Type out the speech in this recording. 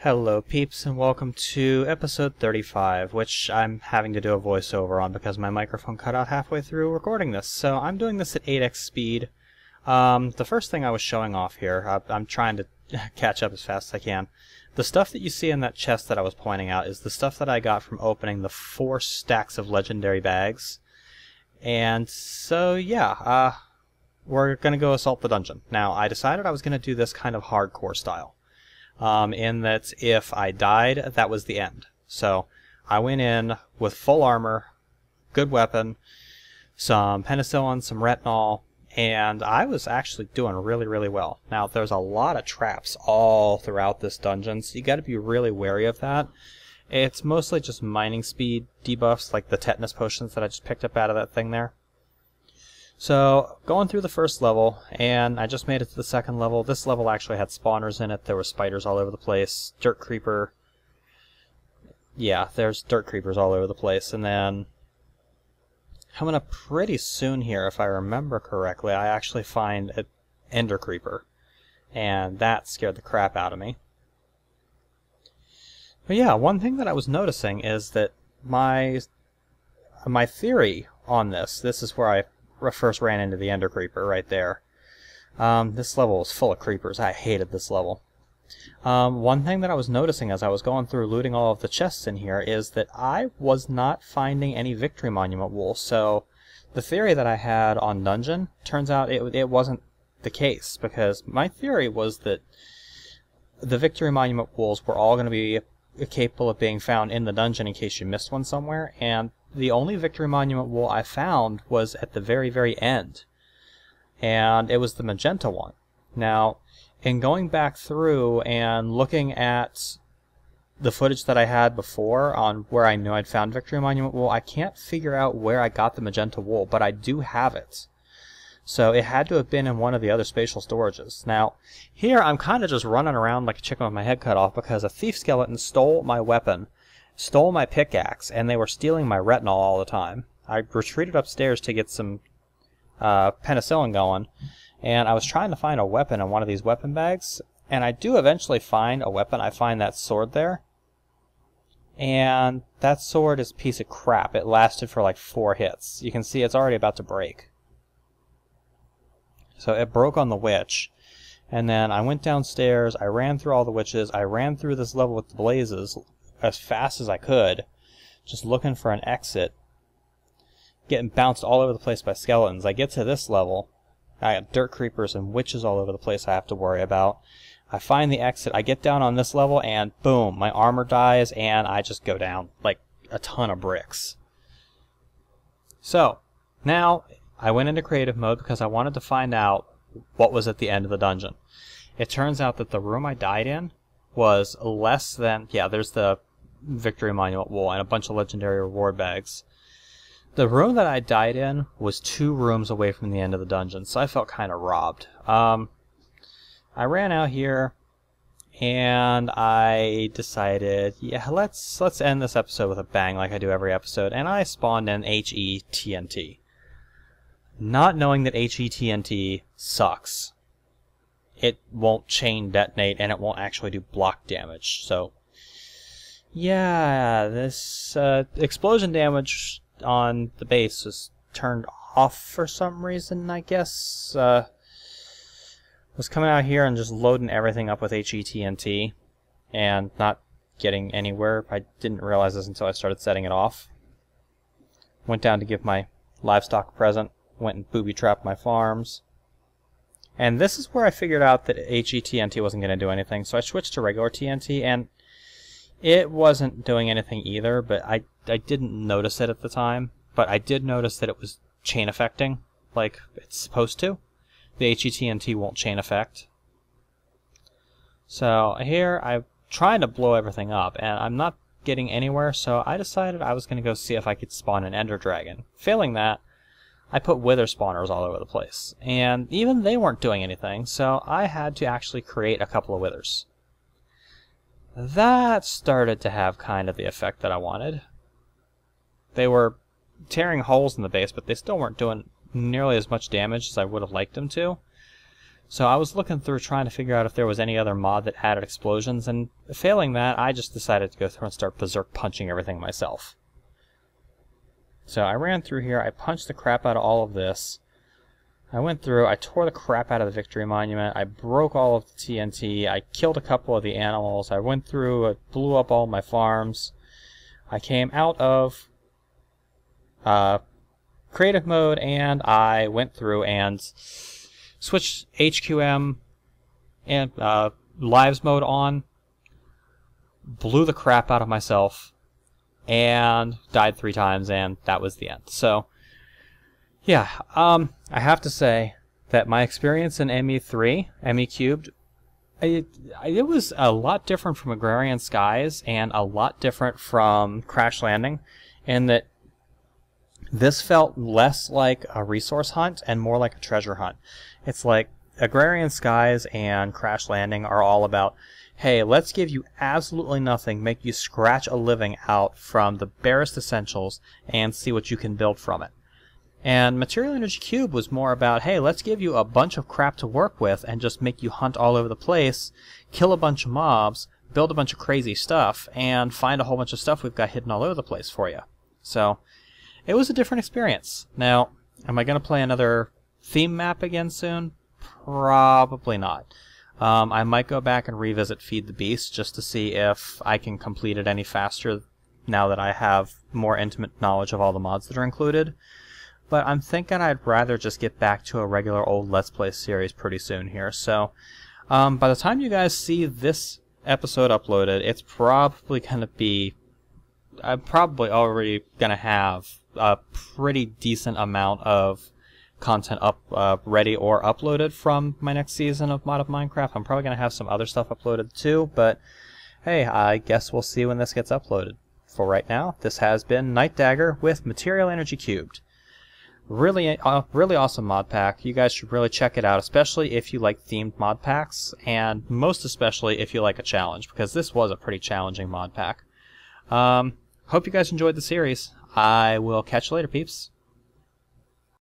Hello peeps, and welcome to episode 35, which I'm having to do a voiceover on because my microphone cut out halfway through recording this. So I'm doing this at 8x speed. The first thing I was showing off here, I'm trying to catch up as fast as I can. The stuff that you see in that chest that I was pointing out is the stuff that I got from opening the 4 stacks of legendary bags. And so yeah, we're going to go assault the dungeon. Now, I decided I was going to do this kind of hardcore style. In that if I died, that was the end. So I went in with full armor, good weapon, some penicillin, some retinol, and I was actually doing really well. Now there's a lot of traps all throughout this dungeon, so you got to be really wary of that. It's mostly just mining speed debuffs, like the tetanus potions that I just picked up out of that thing there. So, going through the first level, and I just made it to the second level. This level actually had spawners in it. There were spiders all over the place. Dirt creeper. Yeah, there's dirt creepers all over the place. And then, coming up pretty soon here, if I remember correctly, I actually find an ender creeper. And that scared the crap out of me. But yeah, one thing that I was noticing is that my theory on this is where I first ran into the ender creeper right there. This level was full of creepers. I hated this level. One thing that I was noticing as I was going through looting all of the chests in here is that I was not finding any victory monument wool. So the theory that I had on dungeon, turns out it wasn't the case, because my theory was that the victory monument wools were all going to be capable of being found in the dungeon in case you missed one somewhere, and the only victory monument wool I found was at the very end, and it was the magenta one. Now, in going back through and looking at the footage that I had before on where I knew I'd found victory monument wool, I can't figure out where I got the magenta wool, but I do have it. So it had to have been in one of the other spatial storages. Now, here I'm kind of just running around like a chicken with my head cut off because a thief skeleton stole my weapon, stole my pickaxe, and they were stealing my retinol all the time. I retreated upstairs to get some penicillin going, and I was trying to find a weapon in one of these weapon bags, and I do eventually find a weapon. I find that sword there, and that sword is a piece of crap. It lasted for like 4 hits. You can see it's already about to break. So it broke on the witch, and then I went downstairs, I ran through all the witches, I ran through this level with the blazes as fast as I could, just looking for an exit, getting bounced all over the place by skeletons. I get to this level, I got dirt creepers and witches all over the place I have to worry about. I find the exit, I get down on this level, and boom, my armor dies, and I just go down like a ton of bricks. So, now I went into creative mode because I wanted to find out what was at the end of the dungeon. It turns out that the room I died in was less than, yeah, there's the victory monument wool and a bunch of legendary reward bags. The room that I died in was 2 rooms away from the end of the dungeon, so I felt kind of robbed. I ran out here and I decided, yeah, let's end this episode with a bang like I do every episode, and I spawned in HE-TNT. Not knowing that HE-TNT sucks. It won't chain detonate, and it won't actually do block damage. So, yeah, this explosion damage on the base was turned off for some reason, I guess. Was coming out here and just loading everything up with HE-TNT and not getting anywhere. I didn't realize this until I started setting it off. Went down to give my livestock a present. Went and booby-trapped my farms. And this is where I figured out that HE-TNT wasn't going to do anything, so I switched to regular TNT, and it wasn't doing anything either, but I didn't notice it at the time. But I did notice that it was chain affecting, like it's supposed to. The HE-TNT won't chain effect. So here I'm trying to blow everything up, and I'm not getting anywhere, so I decided I was going to go see if I could spawn an ender dragon. Failing that, I put wither spawners all over the place, and even they weren't doing anything, so I had to actually create a couple of withers. That started to have kind of the effect that I wanted. They were tearing holes in the base, but they still weren't doing nearly as much damage as I would have liked them to. So I was looking through trying to figure out if there was any other mod that added explosions, and failing that, I just decided to go through and start berserk punching everything myself. So I ran through here, I punched the crap out of all of this. I went through, I tore the crap out of the Victory Monument, I broke all of the TNT, I killed a couple of the animals, I went through, I blew up all my farms. I came out of creative mode, and I went through and switched HQM and lives mode on, blew the crap out of myself, and died 3 times, and that was the end. So, yeah, I have to say that my experience in ME Cubed, it was a lot different from Agrarian Skies, and a lot different from Crash Landing, in that this felt less like a resource hunt and more like a treasure hunt. It's like Agrarian Skies and Crash Landing are all about, hey, let's give you absolutely nothing, make you scratch a living out from the barest essentials, and see what you can build from it. And Material Energy Cube was more about, hey, let's give you a bunch of crap to work with and just make you hunt all over the place, kill a bunch of mobs, build a bunch of crazy stuff, and find a whole bunch of stuff we've got hidden all over the place for you. So, it was a different experience. Now, am I going to play another theme map again soon? Probably not. I might go back and revisit Feed the Beast just to see if I can complete it any faster now that I have more intimate knowledge of all the mods that are included. But I'm thinking I'd rather just get back to a regular old Let's Play series pretty soon here. So, by the time you guys see this episode uploaded, it's probably going to be... I'm probably already going to have a pretty decent amount of content ready or uploaded from my next season of Mod of Minecraft. I'm probably going to have some other stuff uploaded too, but hey, I guess we'll see when this gets uploaded. For right now, this has been Night Dagger with Material Energy Cubed. Really awesome mod pack. You guys should really check it out, especially if you like themed mod packs, and most especially if you like a challenge, because this was a pretty challenging mod pack. Hope you guys enjoyed the series. I will catch you later, peeps.